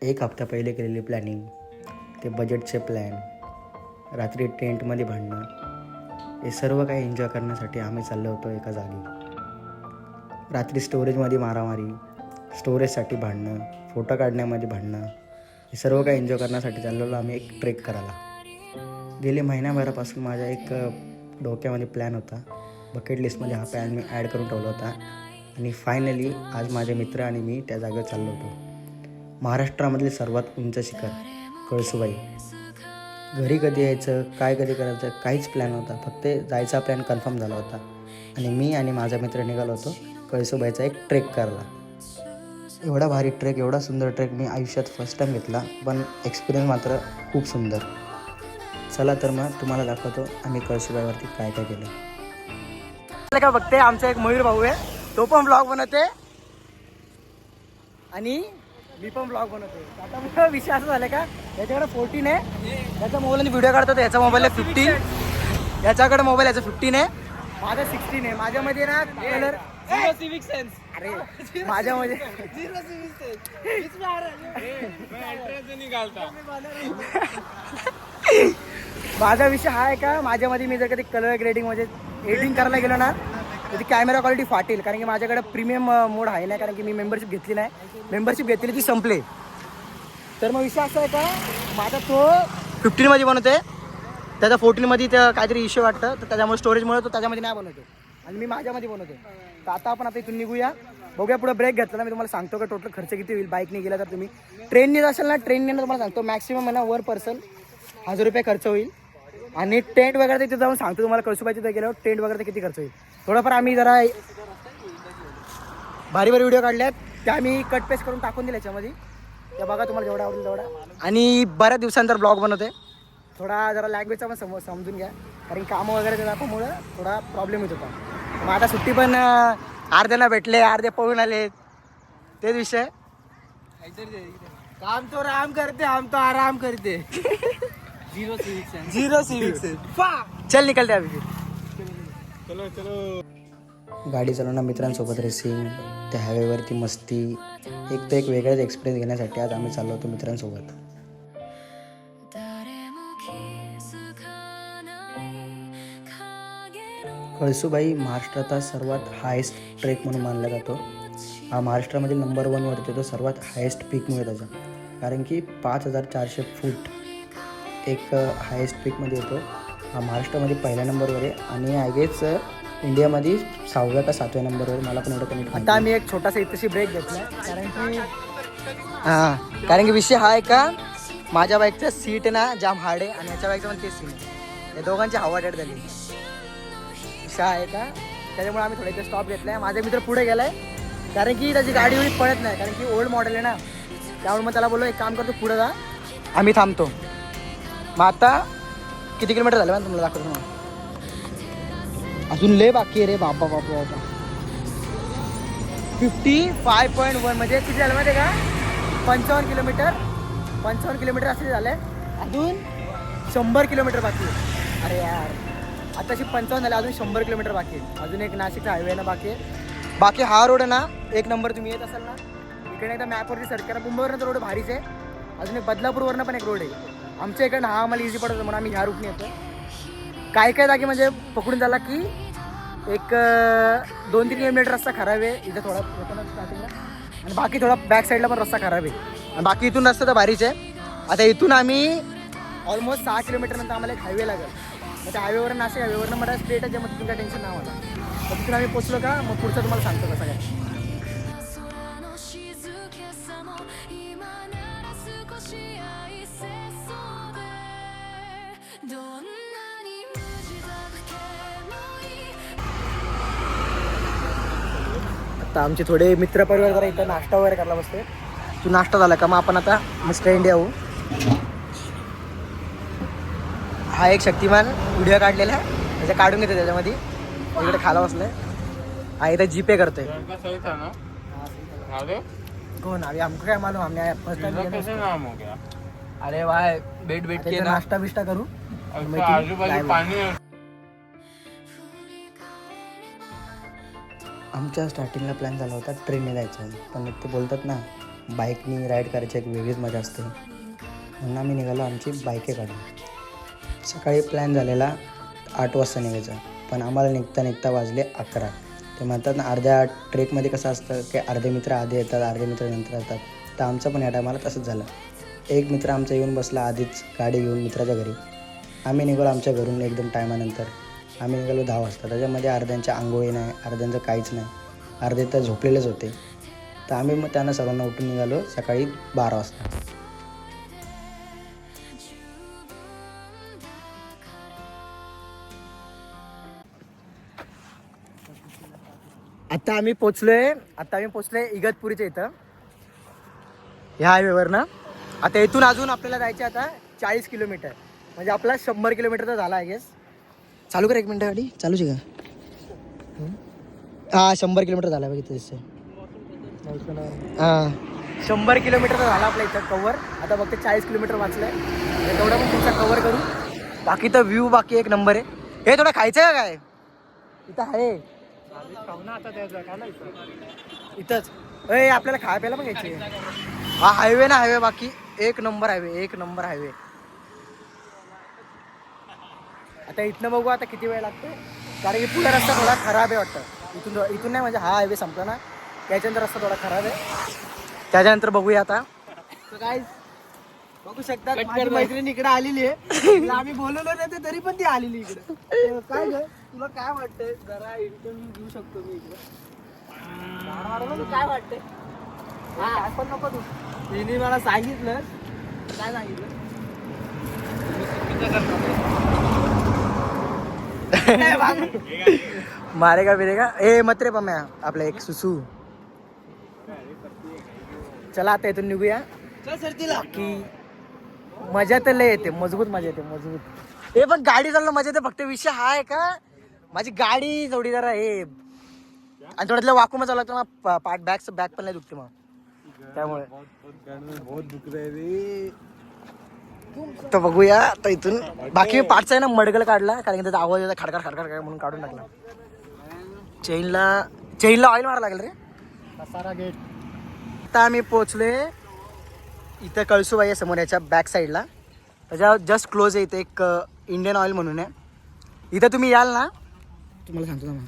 एक हप्ता पहिले केलेली प्लॅनिंग, ते बजेटचे प्लॅन, रात्री टेंटमध्ये भांडणं, हे सर्व काही एन्जॉय करण्यासाठी आम्ही चाललो होतो एका जागी. रात्री स्टोरेजमध्ये मारामारी, स्टोरेजसाठी भांडणं, फोटो काढण्यामध्ये भांडणं, हे सर्व काही एन्जॉय करण्यासाठी चाललेलो आम्ही एक ट्रेक करायला. गेले महिन्याभरापासून माझ्या एक डोक्यामध्ये प्लॅन होता. बकेट लिस्टमध्ये हा प्लॅन मी ॲड करून ठेवला होता आणि फायनली आज माझे मित्र आणि मी त्या जागेवर चाललो होतो. महाराष्ट्रामधले सर्वात उंच शिखर कळसूबाई. घरी कधी यायचं, काय कधी करायचं, काहीच प्लॅन नव्हता. फक्त जायचा प्लॅन कन्फर्म झाला होता आणि मी आणि माझा मित्र निघालो होतो कळसूबाईचा एक ट्रेक करायला. एवढा भारी ट्रेक, एवढा सुंदर ट्रेक मी आयुष्यात फर्स्ट टाईम घेतला, पण एक्सपिरियन्स मात्र खूप सुंदर. चला तर मग तुम्हाला दाखवतो आम्ही कळसूबाईवरती काय काय केलं. का बघते आमचा एक मयूर भाऊ आहे, तो पण ब्लॉग बनवते आणि मी पण ब्लॉग बनवतोय. आता मला विषय असं झाला का, याच्याकडे 14 आहे, याचा मोबाईल व्हिडिओ काढतो तर याचा मोबाईल आहे 15, याच्याकडे मोबाईल याचा 15 आहे, माझा 16 आहे. माझ्यामध्ये ना कलर झिरो सिविक सेन्स. अरे माझ्यामध्ये झिरो सिविक सेन्स. माझा विषय हा आहे का, माझ्यामध्ये मी जर कधी कलर ग्रेडिंग म्हणजे एडिटिंग करायला गेलो ना तर ती कॅमेरा क्वालिटी फाटेल, कारण की माझ्याकडे प्रीमियम मोड आहे नाही, कारण की मी मेंबरशिप घेतली नाही. मेंबरशिप घेतली ती संपले. तर मग विषय असा आहे का, माझा तो 15मध्ये बनवतो आहे, त्याचा 14मध्ये त्या काहीतरी इश्यू वाटतं, तर त्याच्यामुळे स्टोरेजमुळे तो त्याच्यामध्ये नाही बनवतो आणि मी माझ्यामध्ये बनवतो. तर आता आपण आता इथून निघूया, बघूया. पुढे ब्रेक घेतला ना मी तुम्हाला सांगतो का टोटल खर्च किती होईल. बाईकने गेला तर तुम्ही ट्रेनने असेल ना, ट्रेनने तुम्हाला सांगतो मॅक्सिमम आहे ना वर पर्सन 1000 रुपये खर्च होईल. आणि टेंट वगैरे तिथे जाऊन सांगतो तुम्हाला कळसूबाईच्या तिथे गेल्यावर टेंट वगैरे किती खर्च होईल. थोडंफार आम्ही जरा भारी व्हिडिओ काढल्यात, त्या आम्ही कट पेस्ट करून टाकून दिल्या याच्यामध्ये. त्या बघा तुम्हाला जेवढा आवडेल तेवढा. आणि बऱ्याच दिवसांतर ब्लॉग बनवते, थोडा जरा लँग्वेजचा पण समजून घ्या, कारण कामं वगैरे त्यामुळं थोडा प्रॉब्लेम येत होता. मग आता सुट्टी पण अर्ध्यांना भेटले, अर्धे पळून आले, तेच विषय. काम तो आराम करते, हम तो आराम करते. Zero civic sense. चल निकलते अभी. गाडी चालवणं, मित्रांसोबत रेसिंग, त्या हायवेवरती मस्ती, एक तर एक वेगळाच एक्सपिरियन्स घेण्यासाठी आज आम्ही चाललो होतो मित्रांसोबत. कळसूबाई महाराष्ट्राचा सर्वात हायेस्ट ट्रेक म्हणून मानला जातो. हा महाराष्ट्रामधील नंबर 1 वरती तो सर्वात हायेस्ट पीकमुळे त्याचा, कारण की 5400 फूट एक हायेस्ट पीकमध्ये येतो. हा महाराष्ट्रामध्ये पहिल्या नंबरवर आहे आणि आय गेस इंडियामध्ये 6व्या का 7व्या नंबरवर, मला पण एवढं कमी. आता आम्ही एक छोटासा इथेशी ब्रेक घेतला, कारण की विषय हा आहे का, माझ्या बाईकचं सीट आहे ना जाम हार्ड आहे आणि याच्या बाईकचं पण तेच सीट आहे. या दोघांची हवा डेट झाली. विषय आहे का, त्याच्यामुळे आम्ही थोडा इथे स्टॉप घेतला आहे. माझा मित्र पुढे गेला आहे, कारण की त्याची गाडी एवढी पळत नाही, कारण की ओल्ड मॉडेल आहे ना, त्यामुळे मग त्याला बोललो एक काम करतो पुढे जा, आम्ही थांबतो. मग आता किती किलोमीटर झालं मॅम तुम्हाला दाखवतो. मग अजून लय बाकी आहे रे बाबा बाबा बाबा. 55.1 म्हणजे किती झालं माहिती आहे का, 55 किलोमीटर असे झाले. अजून 100 किलोमीटर बाकी आहे. अरे यार आताशी 55 झाले, अजून 100 किलोमीटर बाकी आहे. अजून एक नाशिकचा हायवे ना बाकी आहे. बाकी हा रोड आहे ना एक नंबर. तुम्ही येत असाल ना इकडे एकदा मॅपवरती सर्च करा, मुंबईवरनं रोड भारीच आहे. अजून एक बदलापूरवरनं पण एक रोड आहे आमच्या इकडनं, हा आम्हाला इझी पडतो म्हणून आम्ही ह्या रूटने येतो. काय काय जागी म्हणजे पकडून झाला की एक 2-3 किलोमीटर रस्ता खराब आहे इथं थोडा स्टार्टिंगला, आणि बाकी थोडा बॅक साईडला पण रस्ता खराब आहे, आणि बाकी इथून रस्ता तर भारीच आहे. आता इथून आम्ही ऑलमोस्ट 6 किलोमीटर नंतर आम्हाला एक हायवे लागेल. मग त्या हायवेवर नाशिक हायवेवरनं मला स्ट्रेट आहे, मग तिथून काय टेन्शन नाही मला. मग तिथून आम्ही पोचलो का मग पुढचं तुम्हाला सांगतो कसं काय. आता आमचे थोडे मित्र परिवार जरा इथं नाश्ता वगैरे करायला बसते. तू नाश्ता झाला का मग आपण आता मिस्टर इंडिया होऊ. हा एक शक्तिमान व्हिडिओ काढलेला आहे, त्याच्या काढून घेतो त्याच्यामध्ये. इकडे खाला बसलाय, हा इथं जीपे करतोय. कोण अभी हमको क्या मालूम, हमने फर्स्ट टाइम. अरे वाह बेट के नाश्ता बिस्टा करू. आमच्या स्टार्टिंगला प्लॅन झाला होता ट्रेनने जायचा, पण ते बोलतात ना बाईकनी राईड करायची एक वेगळीच मजा असते. म्हणून आम्ही निघालो आमची बाईके काढून. सकाळी प्लॅन झालेला 8 वाजता निघायचा, पण आम्हाला निघता निघता वाजले 11. ते म्हणतात ना अर्ध्या ट्रेकमध्ये कसं असतं की अर्धे मित्र आधी येतात, अर्धे मित्र नंतर येतात. तर आमचं पण या टायमाला तसंच झालं. एक मित्र आमचा येऊन बसला आधीच गाडी घेऊन मित्राच्या घरी. आम्ही निघालो आमच्या घरून एकदम टायमानंतर. आम्ही निघालो 10 वाजता. त्याच्यामध्ये अर्ध्यांच्या आंघोळी नाही, अर्ध्यांचं काहीच नाही, अर्धे तर झोपलेलेच होते. तर आम्ही मग त्यांना सर्वांना उठून निघालो सकाळी 12 वाजता. आता आम्ही पोचलोय इगतपुरीच्या इथं ह्या हायवेवर ना. आता इथून अजून आपल्याला जायचे आता 40 किलोमीटर, म्हणजे आपला 100 किलोमीटर तर झाला आय गेस. चालू कर 1 मिनिट गाडी चालूच आहे का? हा 100 किलोमीटर झाला बघितलं दिसतं. हां 100 किलोमीटर तर झाला आपल्या इथं कवर. आता फक्त 40 किलोमीटर वाचलंय, तेवढं पण तुमचा कवर करू. बाकी तर व्ह्यू बाकी एक नंबर आहे. हे थोडं खायचं का काय इथं आहे इथंच. आपल्याला खाय प्यायला पण घ्यायची. हा हायवे ना हायवे बाकी एक नंबर हायवे. आता इथनं बघू आता किती वेळ लागतो, कारण की पुढे रस्ता थोडा खराब आहे वाटतं. इथून नाही म्हणजे हा हायवे संपला ना त्याच्यानंतर रस्ता थोडा खराब आहे. त्याच्यानंतर बघूया आता. काय बघू शकता माझी मैत्रीण इकडे आलेली आहे. आम्ही बोलवलो नाही तरी पण ती आलेली इकडे. काय ग तुला काय वाटतंय, जरा इंटरव्ह्यू घेऊ शकतो मी इकडे? काय वाटतंय? हा पण नको तू. तिने मला सांगितलं. काय सांगितलं? मारेगा बिरेगा ए मत रे पम्या आपला एक सुसू. चला आता इथून निघूया. की मजा तर लय येते, मजबूत मजा येते मजबूत. हे पण गाडी चालणं मजा येते. फक्त विषय हा आहे का माझी गाडी जोडीदार आहे आणि थोड्यातलं वाकून चालू लागतं मग पाठ बॅक पण नाही दुखते मग त्यामुळे. तर बघूया आता इथून. बाकी पाठचा आहे ना मडगल काढला, कारण की त्याचा आवाज येतो खडखड खडखड म्हणून काढून टाकला. चेनला ऑइल मारा लागेल रे. सारा गेट. आता आम्ही पोहोचले इथं कळसूबाई आहे समोर याच्या बॅक साईडला. त्याच्या जस्ट क्लोज आहे इथे एक इंडियन ऑइल म्हणून आहे. इथं तुम्ही याल ना, तुम्हाला सांगतो ना,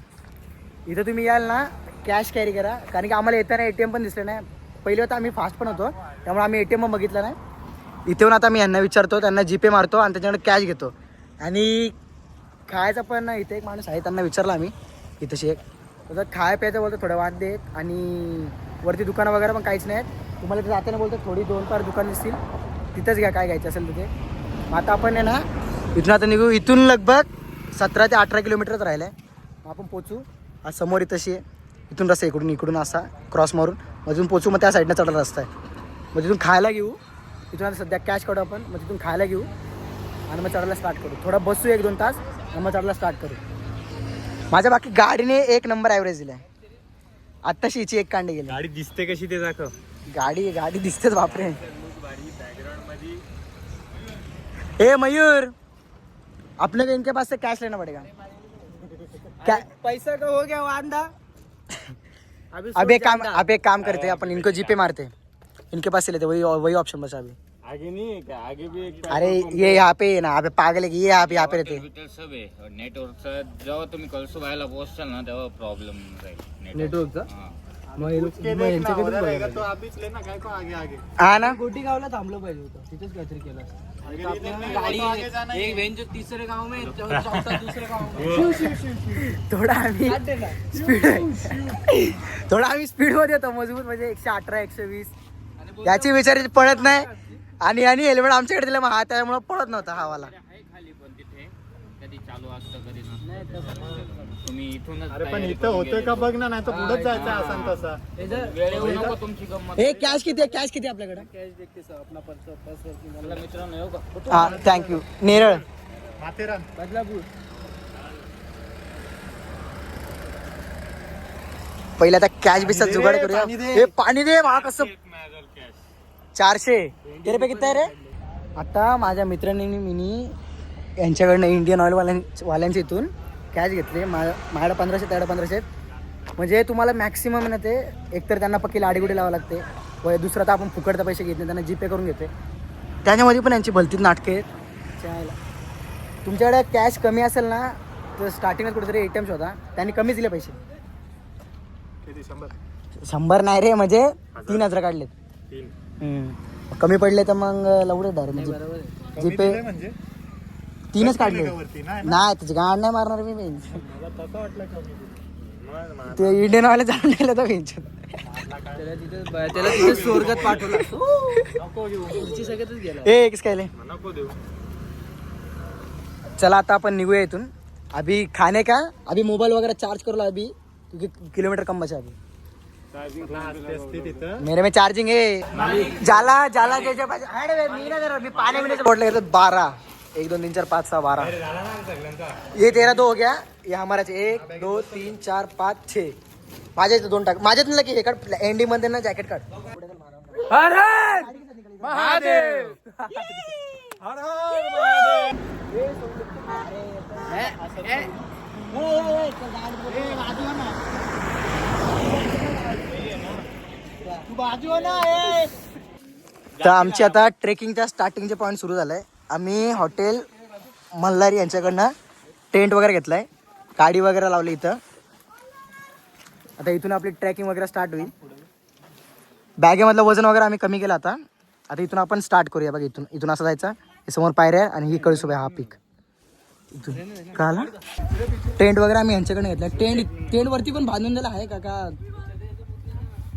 इथं तुम्ही याल ना कॅश कॅरी करा, कारण की आम्हाला येताना ATM पण दिसले नाही. पहिले होता आम्ही फास्ट पण होतो त्यामुळे आम्ही ATM पण बघितलं नाही. इथे येऊन आता मी यांना विचारतो, त्यांना GPay मारतो आणि त्याच्याकडे कॅश घेतो. आणि खायचं पण इथे एक माणूस आहे त्यांना विचारलं आम्ही इथंशी एक. तर खाय प्यायचं बोलतो थोडं वाद देत, आणि वरती दुकानं वगैरे पण काहीच नाहीत. तुम्हाला तिथे जाताना बोलतो थोडी 2-4 दुकान दिसतील, तिथंच घ्या काय घ्यायचं असेल तिथे. आता आपण आहे ना इथून आता निघू. इथून लगभग 17 ते 18 किलोमीटरच राहिलं आहे. आपण पोचू. आज समोर इथंशी आहे, इथून रस्ता इकडून असा क्रॉस मारून अजून पोचू. मग त्या साईडनं चढला रस्ता आहे. मग तिथून खायला घेऊ. इथून आता सध्या कॅश काढू आपण, मग तिथून खायला घेऊ आणि मग चढायला स्टार्ट करू. थोडा बसू 1-2 तास आणि मग चढायला स्टार्ट करू. माझ्या बाकी गाडीने 1 नंबर ॲव्हरेज दिला आहे. आत्ताशी हिची 1 कांडी गेली. गाडी दिसते कशी ते दाखव. गाडी दिसतेच बापरे. ए मयूर अपने को इनके पास से कैश लेना पड़ेगा. पैसा का हो गया वांदा. अब एक काम करते हैं अपन, इनको GPay मारते हैं, इनके पास से लेते, वही ऑप्शन बचा अभी. आगे नहीं है क्या? आगे भी एक अरे ये यहाँ पे है ना, अबे पागल है, ये यहाँ पे रहते हैं. सब आहे नेटवर्कचा. जेव्हा तुम्ही कळसूबाईला पोहोचताल ना तेव्हा प्रॉब्लेम राहील नेटवर्कचा. तो अभीच लेना काय को आगे आगे. हा ना. गोटी गावला थांबलो पाहिजे होतं, तिथेच काहीतरी केलं. गाड़ी एक जो तीसरे गाव में चौथा दुसरे गाव में. थोडा आम्ही स्पीड मध्ये येतो मजबूत, म्हणजे 118 120 याची विचार पळत नाही. आणि हेल्मेट आमच्याकडे दिलं मग हा त्यामुळे पळत नव्हता हवाला. खाली पण तिथे कधी चालू असतं कधी नसतं. तुम्ही इथूनच अरे पण इथं होतोय का बघ ना, नाही तर पुढेच जायचं असन तसा. वेळ येऊ नको तुमची गंमत. हे कॅश किती आपल्याकडे? कॅश देखते सर अपना पर्स आपला मित्रांनो येऊ का? हा थँक्यू. नेरळ माथेरान बदलापूर. पहिला आता कॅश बिसचा जुगाड करूया. हे पाणी दे मला कसं. 400 तेरे पे किती आहे रे? आता माझ्या मित्रांनी मी यांच्याकडनं इंडियन ऑइल वाल्यांच्या इथून कॅश घेतले. माझ्याकडे 1500 त्याकडे 1500. म्हणजे तुम्हाला मॅक्सिमम ना ते एकतर त्यांना पक्की लाडीगुडी लावावं लागते व दुसरं तर आपण फुकटचे पैसे घेत नाही, त्यांना जीपे करून घेते. त्याच्यामध्ये पण यांची भलतीच नाटके आहेत. चायला तुमच्याकडे कॅश कमी असेल ना तर स्टार्टिंगला कुठेतरी ATM होता, त्यांनी कमीच दिले पैसे. किती 100? 100 नाही रे, म्हणजे 3000 काढलेत. 3 कमी पडले तर मग लवडे डायरेक्ट म्हणजे जीपे म्हणजे 3च काढले. वरती नाही नाही त्याची गाड नाही मारणार मी बेंच. मला तसं वाटलं कमी. ते इंडियन वाले जाऊन गेलं तर बेंच. त्याला तिथे स्वर्गात पाठवलं. नको घेऊ, सगळ्यातच गेला. ए किस काय नको देऊ. चला आता अपन निकूया इथून. अभी खाने का, अभी मोबाइल वगैरह चार्ज कर लो अभी, क्योंकि किलोमीटर कम बचा अभी. असते तिथं. मेरे में चार्जिंग है. जाला जाला ज्याच्या पाहिजे. अरे बे, मी नाही देणार, मी पाणी बिण्याचं बॉटल घेतो 12. 1 2 3 4 5 6 12. ये तेरा 2 हो गया. ये हमारा 1 2 3 4 5 6. माझ्या इथं 2 टाक. माझ्यात ना की हे काढ एंडी मध्ये ना जॅकेट काढ. महादेव. तर आमची आता ट्रेकिंगच्या स्टार्टिंगचे पॉईंट सुरू झालंय. आम्ही हॉटेल मल्हारी यांच्याकडनं टेंट वगैरे घेतलाय, गाडी वगैरे लावली इथं. आता इथून आपली ट्रेकिंग वगैरे स्टार्ट होईल. बॅगेमधलं वजन वगैरे आम्ही कमी केलं आता. आता इथून आपण स्टार्ट करूया. बघा इथून इथून असं जायचं. हे समोर पायऱ्या आणि ही कळसूबाई हा पीक इथून का आला. टेंट वगैरे आम्ही यांच्याकडे घेतला. टेंट वरती पण बांधून दिला आहे का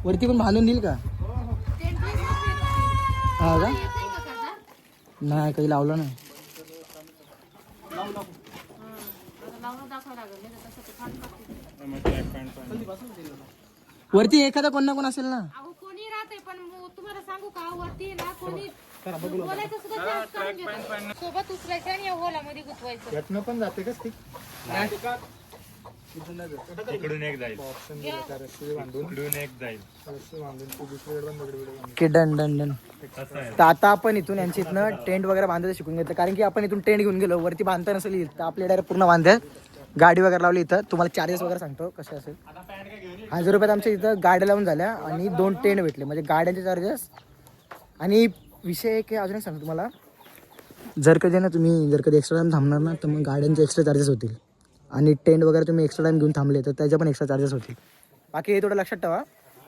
वरती पण बांधून देईल का? हा का नाही काही लावलं नाही. वरती एखादा कोण ना कोण असेल ना. कोणी राहते पण तुम्हाला सांगू का वरती ना कोणी बोलायचं सुद्धा chance करून घेतं. सोबत उचलायचं आणि या होलामध्ये गुतवायचं. यातनं पण जाते का स्टिक? इकडून एक जाईल इकडून एक जाईल की डन डन डन. तर आता आपण इथून यांच्या इथनं टेंट वगैरे बांधायचं शिकून घेतलं, कारण की आपण इथून टेंट घेऊन गेलो वरती बांधता नसेल येईल तर आपल्या डायरेक्ट पूर्ण बांधतात. गाडी वगैरे लावली इथं. तुम्हाला चार्जेस वगैरे सांगतो कसे असेल. 1000 रुपयात आमच्या इथं गाड्या लावून झाल्या आणि 2 टेंट भेटले, म्हणजे गाड्यांचे चार्जेस. आणि विषय एक अजून एक सांगतो तुम्हाला, जर कधी ना तुम्ही जर कधी एक्स्ट्रा टाइम थांबणार ना तर मग गाड्यांचे एक्स्ट्रा चार्जेस होतील, आणि टेंट वगैरे तुम्ही एक्स्ट्रा टाइम घेऊन थांबले तर त्याच्या पण एक्स्ट्रा चार्जेस होतील. बाकी हे थोडं लक्षात ठेवा.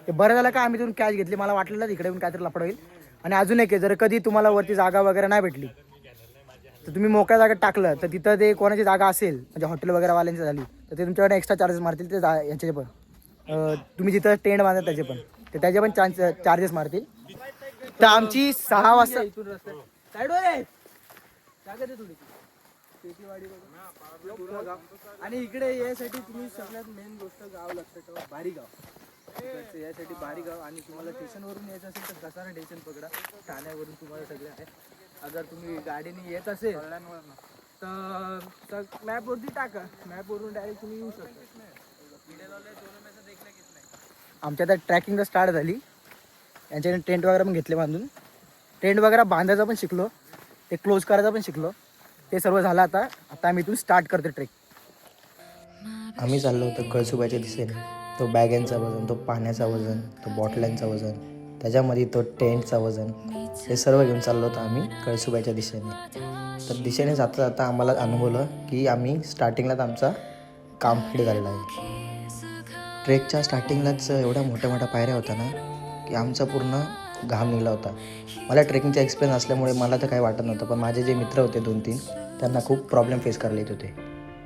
ते बरं झालं का आम्ही तिथून कॅश घेतली, मला वाटलं इकडे येऊन काहीतरी लफड होईल. आणि अजून एक आहे, जर कधी तुम्हाला वरती जागा वगैरे नाही भेटली तर तुम्ही मोकळ्या जागेत टाकलं तर तिथं ते कोणाची जागा असेल म्हणजे हॉटेल वगैरे वाल्यांची झाली तर ते तुमच्याकडे एक्स्ट्रा चार्जेस मारतील. ते याचे पण तुम्ही जिथं टेंट बांधा त्याचे पण ते त्याचे पण चार्जेस मारतील. तर आमची 6 वाजता आणि इकडे यासाठी तुम्ही सगळ्यात मेन गोष्ट गाव लक्षात ठेवा, बारीगाव. इकडचं यासाठी बारीगाव. आणि तुम्हाला स्टेशनवरून यायचं असेल तर कसारा स्टेशन पकडा. ठाण्यावरून तुम्हाला सगळे आहे. अगर तुम्ही गाडीने येत असेल तर मॅपवरती टाका, मॅपवरून डायरेक्ट तुम्ही येऊ शकता. आमच्या आता ट्रॅकिंग स्टार्ट झाली. यांच्याकडे टेंट वगैरे पण घेतले बांधून. टेंट वगैरे बांधायचा पण शिकलो, ते क्लोज करायचं पण शिकलो. ते सर्व झालं. आता आम्ही इथून स्टार्ट करतो ट्रेक. आम्ही चाललो होतो कळसुबाईच्या दिशेने. तो बॅगांचा वजन, तो पाण्याचा वजन, तो बॉटलांचा वजन, त्याच्यामध्ये तो टेंटचा वजन, हे सर्व घेऊन चाललो होतो आम्ही कळसुबाईच्या दिशेने. तर दिशेने जाता जाता आम्हाला अनुभवलं की आम्ही स्टार्टिंगलाच आमचा कम्प्लीट झालेला आहे. ट्रेकच्या स्टार्टिंगलाच एवढ्या मोठ्या मोठ्या पायऱ्या होत्या ना की आमचा पूर्ण घाम निघाला होता. मला ट्रेकिंगचा एक्सपिरियन्स असल्यामुळे मला तर काही वाटत नव्हतं, पण माझे जे मित्र होते 2-3 त्यांना खूप प्रॉब्लेम फेस करायला येत होते.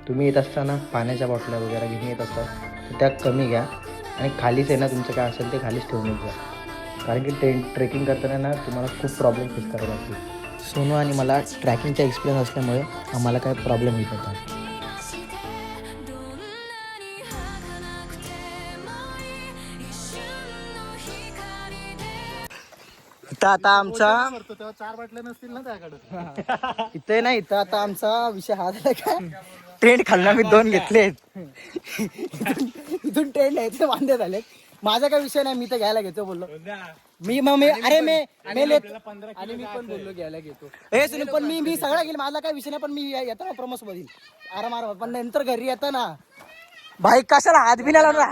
तुम्ही येत असताना पाण्याच्या बाटल्या वगैरे घेऊन येत असतात तर त्या कमी घ्या आणि खालीच आहे ना तुमचं काय असेल ते खालीच ठेवून जा, कारण की ट्रेकिंग करताना ना तुम्हाला खूप प्रॉब्लेम फेस करावे लागतील. सोनू आणि मला ट्रॅकिंगचा एक्सपिरियन्स असल्यामुळे आम्हाला काय प्रॉब्लेम होत होता. इथं आता आमचा 4 बाटल्या नसतील ना त्याकडे. इथे नाही, इथं आता आमचा विषय हा झाला का टेंट खाल्ला मी 2 घेतलेत. इथून टेंट यायचे वांदे झालेत. माझा काय विषय नाही, मी तर घ्यायला घेतो बोललो मी. मग मी अरे मी आणि मी पण बोललो घ्यायला घेतो. हे सुन पण मी सगळं गेलं, माझा काय विषय नाही. पण मी येतो ना प्रमोस मधील आराम, पण नंतर घरी येतं ना भाई कशाला हात बी नाही लावणार,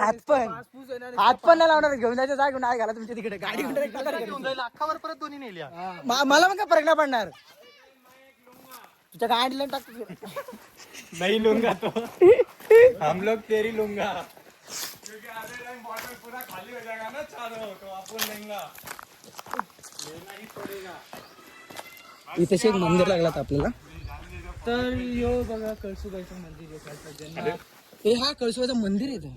हात पण नाही लावणार. घेऊन जायचं जा, घेऊन नाही घाला तुमच्या तिकडे गाडी अख्खावर परत दोन्ही नेल्या. मला मग काय फरक नाही पडणार. तुझ्या गाडीला टाकतो. नहीं लूंगा तो हम लोग तेरी लूंगा पूरा खाली हो जाएगा ना चारों तो अपन लेंगा. इथे एक मंदिर लागला आपल्याला. तर यो बघा कळसुबाईचं मंदिर आहे खालचं, ज्यांना हे हा कळसुबाईचं मंदिर आहे.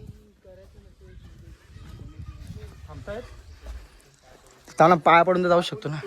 त्याला पाया पडून तर जाऊ शकतो ना.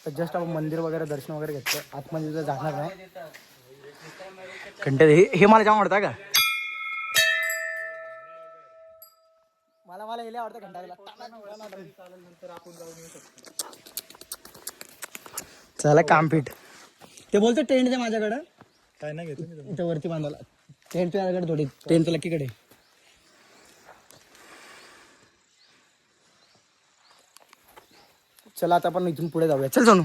तर जस्ट आपण मंदिर वगैरे दर्शन वगैरे घेतलं. आतमध्ये तिथं जाणार नाही. घंटे हे मला जाम आवडतं का. मला हे आवडतं घंटा. चला काम पीठ. ते बोलतो टेंट आहे माझ्याकडं. काय नाही घेतो मी. इथं वरती बांधायला टेंट तुझ्याकडे थोडी. टेंट तुला लकीकडे. चला आता आपण इथून पुढे जाऊया. चल सोनू.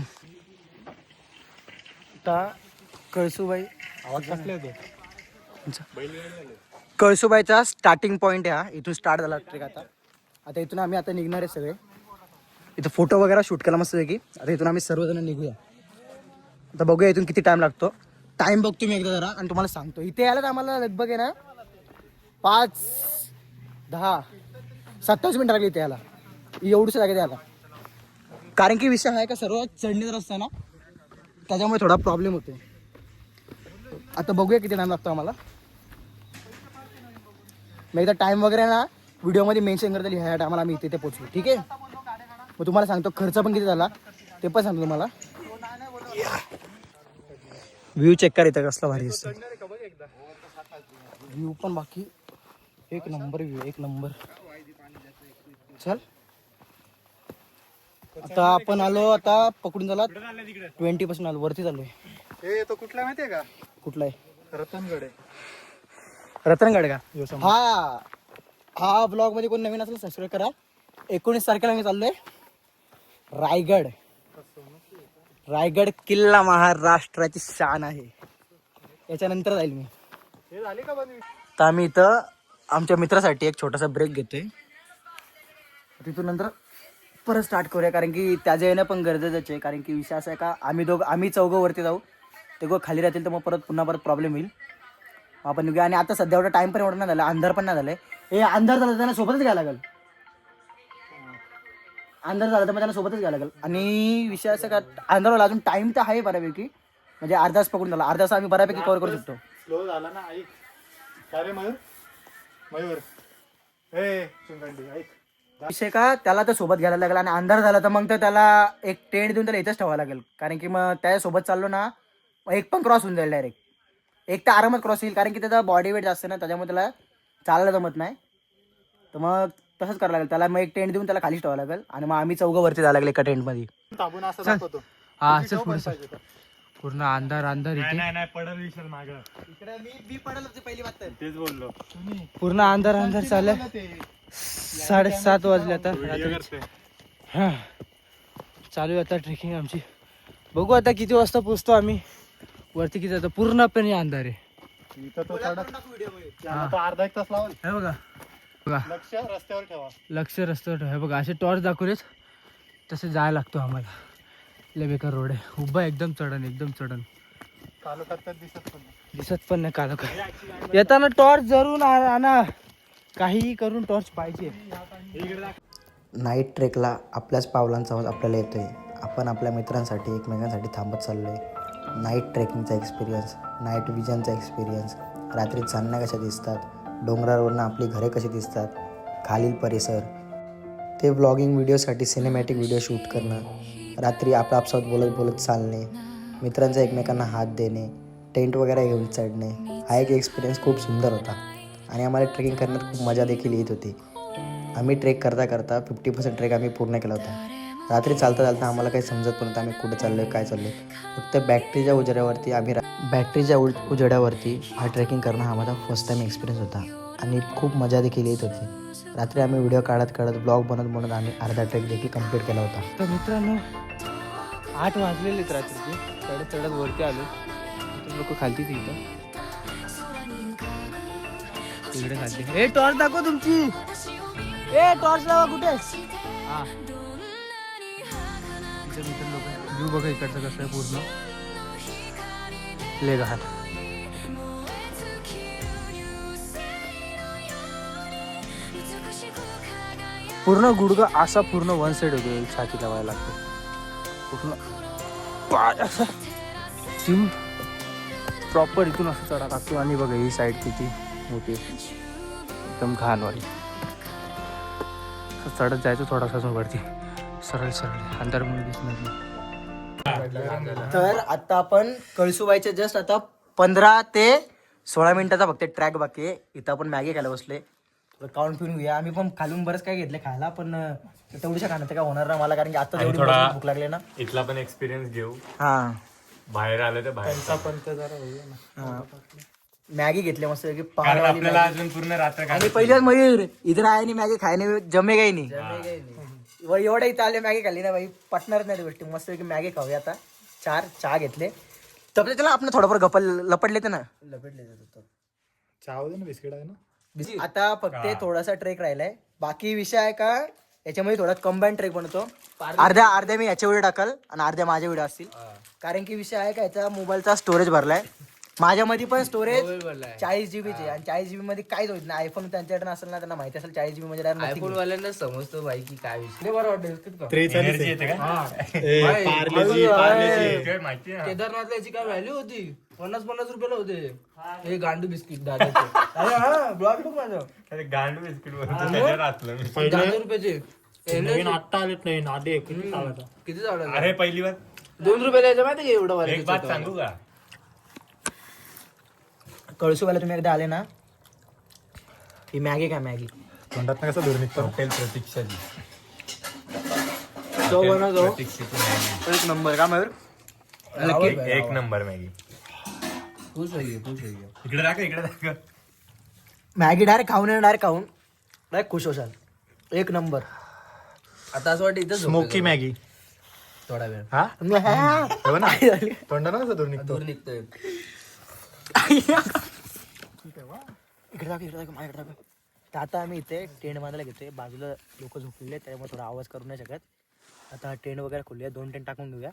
आता कळसुबाई आवाज कसला येतो. कळसुबाईचा स्टार्टिंग पॉईंट आहे हा. इथून स्टार्ट झाला ट्रेक. आता इथून आम्ही आता निघणार आहे सगळे. इथं फोटो वगैरे शूट केला मस्त पैकी. आता इथून आम्ही सर्वजण निघूया. आता बघूया इथून किती टाइम लागतो. टाइम बघतो मी एकदा जरा आणि तुम्हाला सांगतो. इथे यायला तर आम्हाला लगभग आहे ना 5, 10, 27 मिनिटं लागली इथे यायला. एवढूच जागेत यायला. कारण की विषय आहे का सर्व चढणीचा रस्ता आहे ना, त्याच्यामुळे थोडा प्रॉब्लेम होतो. आता बघूया किती टाइम लागतो आम्हाला. मग एकदा टाइम वगैरे ना व्हिडिओमध्ये मेन्शन करता ह्या टायमाला आम्ही इथे पोहोचलो. ठीक आहे. मग तुम्हाला सांगतो खर्च पण किती झाला ते पण सांगतो तुम्हाला. व्ह्यू चेक कर इथं कसला भारी दिसतो. व्ह्यू पण बाकी एक नंबर व्ह्यू. एक नंबर. चल आता आपण आलो. आता पकडून झाला 20% आलो. वरती चाललोय. हे तो कुठला माहितीये का. कुठला आहे. रतनगड आहे. रतनगड का. हा ब्लॉग मध्ये कोण नवीन असेल सबस्क्राईब करा. 19 तारखेला मी चाललोय रायगड. रायगड किल्ला महाराष्ट्राची शान आहे. याच्यानंतर जाईल मी. हे झाली का बनवी. तर आम्ही इथं आमच्या मित्रासाठी एक छोटासा ब्रेक घेतोय. तिथून नंतर परत स्टार्ट करूया. कारण की त्याच्या येणं पण गरजेचं आहे. कारण की विषय असा आहे का आम्ही चौघं वरती जाऊ, ते गो खाली राहतील तर मग पुन्हा प्रॉब्लेम होईल. आपण निघूया. आणि आता सध्या एवढा टाइम पण एवढा नाही झाला. अंधार पण नाही झालाय. हे अंधार झालं त्यांना सोबतच घ्यायला लागेल. अंधार झाला तर मग त्यांना सोबतच घ्यायला लागेल. आणि विषय असं का अंधार झाला अजून टाइम तर आहे बऱ्यापैकी. म्हणजे अर्धा तास पकडून झाला. अर्धा तास आम्ही बऱ्यापैकी कव्हर करू शकतो. स्लो झाला ना. ऐक काय रे मयूर ए चुंगंडी ऐक. विषय का त्याला तर सोबत घ्यायला लागेल. आणि अंधार झाला तर मग तर त्याला एक टेंट देऊन त्याला इथंच ठेवावं लागेल. कारण की मग त्याच्यासोबत चाललो ना मग एक पण क्रॉस होऊन जाईल डायरेक्ट. एक तर आरामात क्रॉस येईल. कारण की त्याचा बॉडी वेट जास्त ना, त्याच्यामुळे त्याला चालायला जमत नाही. तर मग तसंच करावं लागेल त्याला. मग एक टेंट देऊन त्याला खालीच ठेवावं लागेल. आणि मग आम्ही चौघं वरती जायला लागले एका टेंटमध्ये. ताबून असं दाखवतो. पूर्ण अंधार नाही पडल विशाल माग. मी पडेल पहिली बात तर. तेच बोललो. पूर्ण अंधार चाललंय. 7:30 वाजले आता. हा चालू आहे आता ट्रेकिंग आमची. बघू आता किती वाजता पोहोचतो आम्ही वरती. किती आता पूर्णपणे अंधार आहे. इथं तो तो अर्धा एक तास लावल. हे बघा बघा लक्ष रस्त्यावर ठेवा. लक्ष रस्त्यावर ठेवा. बघा असे टॉर्च दाखवलेच तसे जायला लागतो आम्हाला. लय बेकार रोड आहे. उभा एकदम चढण. तालुक्यात तर दिसत पण नाही काल काय. येताना टॉर्च जरूर आणा. काहीही करून टॉर्च पाहिजे. नाईट ट्रेकला आपल्याच पावलांचा आवाज आपल्याला येतोय. आपण आपल्या मित्रांसाठी एकमेकांसाठी थांबत चाललो आहे. नाईट ट्रेकिंगचा एक्सपिरियन्स, नाईट विजनचा एक्सपिरियन्स, रात्री चांदण्या कशा दिसतात, डोंगरावरनं आपली घरे कशी दिसतात, खालील परिसर, ते व्लॉगिंग व्हिडिओसाठी सिनेमॅटिक व्हिडिओ शूट करणं, रात्री आपसात बोलत चालणे, मित्रांचा एकमेकांना हात देणे, टेंट वगैरे घेऊन चढणे, हा एक एक्सपिरियन्स खूप सुंदर होता. आणि आम्हाला ट्रेकिंग करण्यात खूप मजा देखील येत होती. आम्ही ट्रेक करता 50% ट्रेक आम्ही पूर्ण केला होता. रात्री चालता चालता आम्हाला काही समजत पण नव्हतं आम्ही कुठे चाललो आहे काय चाललो आहे. फक्त बॅटरीच्या उजेडावरती बॅटरीच्या उजेडावरती हा ट्रेकिंग करणं हा माझा फर्स्ट टाईम एक्सपिरियन्स होता आणि खूप मजा देखील येत होती. रात्री आम्ही व्हिडिओ काढत ब्लॉग बनवत आम्ही अर्धा ट्रेक देखील कंप्लीट केला होता. तर मित्रांनो 8 वाजलेलेत रात्रीचे. चढत वरती आलो. लोक खालती तिथं तिकडे खालती. ए टॉर्च दाखव तुमची. ए टॉर्च लावा कुठे. हा तिथे लोक व्ह्यू बघा इकडचं कसं आहे पूर्ण ले घाट. पूर्ण गुडघा असा पूर्ण वन साइड होतो. छाती लावायला लागतो पूर्ण पाय असा जिम प्रॉपर इथून असं चढा लागतो. आणि बघा ही साईड किती मोठी एकदम घाणवाली. चढत जायचं थोडासा वरती सरळ अंधार म्हणून दिसणार नाही. तर आता आपण कळसुबाईच्या जस्ट आता 15 ते 16 मिनिटाचा फक्त ट्रॅक बाकी आहे. इथं आपण मॅगी खायला बसले. काउंट पिऊन घेऊया. आम्ही पण खालून बरंच काय घेतले खायला पण तेवढीशा खाण्यात काय होणार ना मला कारण की आता एवढी भूक लागली ना. इथला पण एक्सपिरियन्स घेऊ. हा बाहेर आलं तर बाहेर पण ते जरा होऊया ना. मॅगी घेतली मस्त की कारण आपल्याला अजून पूर्ण रात्र आणि पहिल्याच मयूर इथं आहे आणि मॅगी खायने जमे काही नाही. एवढं इथं आले मॅगी खाल्ली ना बाई पटणारच नाही गोष्टी. मस्त की मॅगी खाऊया आता. 4 चहा घेतले तर त्याला आपण थोडंफार लपडले ते ना चहा होते ना बिस्किट आहे ना. आता फक्त थोडासा ट्रेक राहिलाय. बाकी विषय आहे का याच्यामध्ये थोडा कंबाईन ट्रेक बनवतो. अर्ध्या मी याच्या व्हिडिओ टाकल आणि अर्ध्या माझ्या व्हिडिओ असतील. कारण की विषय आहे का याचा मोबाईलचा स्टोरेज भरलाय. माझ्यामध्ये पण स्टोरेज 40 GB चे आणि 40 GB मध्ये काहीच होत नाही. आयफोन त्यांच्याकडे असेल ना त्यांना माहिती असेल 40 GB म्हणजे आयफोन वाल्यांना समजतो बाई की काय विषय. बरं वाटेल एनर्जी येते का? माहिती आहे केदारनाथला याची काय व्हॅल्यू होती. 50 रुपयाला होते हे गांडू बिस्किट दादा. ब्लॉग बघ माझं अरे गांडू बिस्किट त्याच्यावर आतलं मी. 10 रुपयाचे नवीन आत्ता आलेत नाही आधी किती चालत किती झालं. अरे पहिली बार 2 रुपयाला यायचं माहिती एवढं एक बात सांगू का. कळसूवाला तुम्ही एकदा आले ना ही मॅगी काय मॅगी तोंडात कसं दूर निघतो. हॉटेल प्रतीक्षाची एक नंबर का मयूर. एक नंबर मॅगी. इकडे दाखव. मॅगी डायरेक्ट डायरेक्ट खुश होशाल. एक नंबर. आता असं वाटतं इथं स्मोकी मॅगी थोडा वेळ हा तोंडानं कसं दूर निघतो. दूर निघतोय. इकडे माझ्याकडे तर आता आम्ही इथे टेंट बांधायला घेतोय. बाजूला लोक झोपलेले त्यामुळे थोडा आवाज करू नाही शकत. आता टेंट वगैरे खोलूया. 2 टेंट टाकून घेऊया.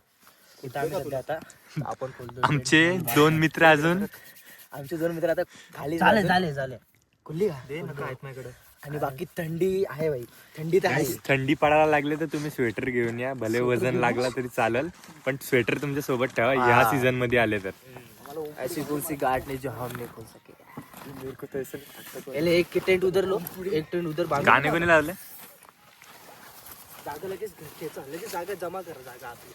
इथं आम्ही सध्या आता आपण खोलतो. आमचे 2 मित्र अजून आमचे 2 मित्र आता खाली झाले खुल्ली का आणि बाकी थंडी आहे बाई. थंडी तर आहे. थंडी पडायला लागले तर तुम्ही स्वेटर घेऊन या. भले वजन लागला तरी चालेल पण स्वेटर तुमच्या सोबत ठेवा या सीझन मध्ये आले तर. ऐसी कौन सी गार्ड नहीं जो हम नहीं खोल सके. पहले एक टेंट उधर लो एक टेंट उधर बांधो. गाणे कोणी लावले. जागा लगेच लगेच जागा जमा कर जागा आपली.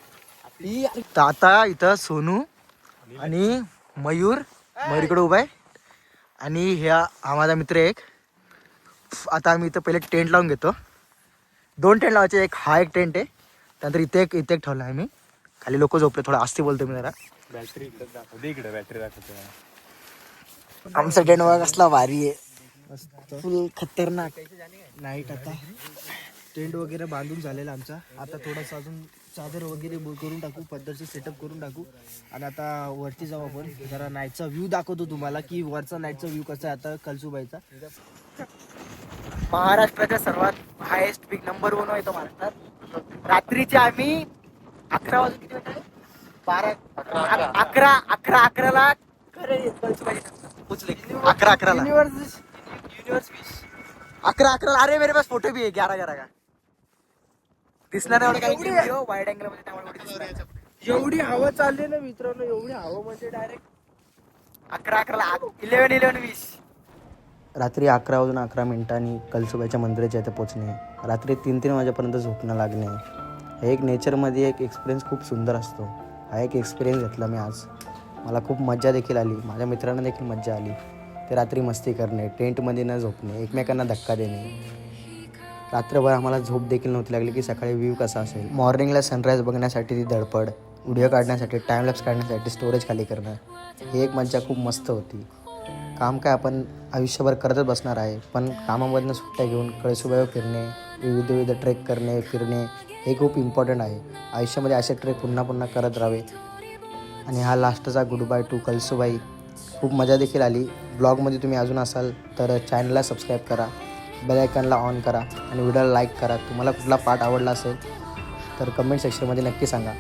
तर आता इथं सोनू आणि मयूर इकडे उभा आहे आणि हा माझा मित्र एक. आता आम्ही इथं पहिले टेंट लावून घेतो. 2 टेंट लावायचे. हा एक टेंट आहे. त्यानंतर इथे एक ठेवला आहे मी. खाली लोक झोपले. थोडा आस्ती बोलतो मी जरा. बॅटरी इकडे बॅटरी दाखवतो. आमचा टेंट बघा कसला भारी आहे. फुल खतरनाक नाईट. आता टेंट वगैरे बांधून झालेला आमचा. आता थोडासा अजून चादर वगैरे करून टाकू. पद्धतशीर सेटअप करून टाकू आणि आता वरती जाऊ आपण. जरा नाईटचा व्ह्यू दाखवतो तुम्हाला की वरचा नाईटचा व्ह्यू कसा आहे आता कळसुबाईचा. महाराष्ट्राच्या सर्वात हायेस्ट पीक नंबर 1 येतो महाराष्ट्रात. रात्रीचे आम्ही 11 वाजून किती वाजता 11:11ला पोचले. 11:11ला युनिवर्स 11:11ला. अरे मेरे पास फोटो भी है 11:11 का. दिसणार एवढं काही वाईड अँगल मध्ये त्यामुळे एवढी हवा चालली ना मित्रांनो. एवढी हवा म्हणजे डायरेक्ट 11:11ला 11:20 रात्री 11:11 कळसुबाईच्या मंदिराच्या इथे पोचणे. रात्री 3-3 वाजेपर्यंत झोपणं लागणे. हे एक नेचरमध्ये एक एक्सपिरियन्स खूप सुंदर असतो. हा एक एक्सपिरियन्स घेतला मी आज. मला खूप मजा देखील आली. माझ्या मित्रांना देखील मजा आली. ते रात्री मस्ती करणे टेंटमध्ये न झोपणे एकमेकांना धक्का देणे रात्रभर आम्हाला झोप देखील नव्हती लागली की सकाळी व्ह्यू कसा असेल. मॉर्निंगला सनराईज बघण्यासाठी ती धडपड, व्हिडिओ काढण्यासाठी, टाईमलॅप्स काढण्यासाठी स्टोरेज खाली करणं, ही एक मज्जा खूप मस्त होती. काम काय आपण आयुष्यभर करतच बसणार आहे, पण कामामधनं सुट्ट्या घेऊन कळसुबाईवर फिरणे, विविध ट्रेक करणे, फिरणे हे खूप इम्पॉर्टंट आहे. आयुष्यामध्ये असे ट्रेक पुन्हा पुन्हा करत राहावे. आणि हा लास्टचा गुड बाय टू कळसुबाई. खूप मजा देखील आली. ब्लॉगमध्ये तुम्ही अजून असाल तर चॅनलला सबस्क्राईब करा, बेल आयकॉनला ऑन करा आणि व्हिडिओला लाईक करा. तुम्हाला कुठला पार्ट आवडला असेल तर कमेंट सेक्शनमध्ये नक्की सांगा.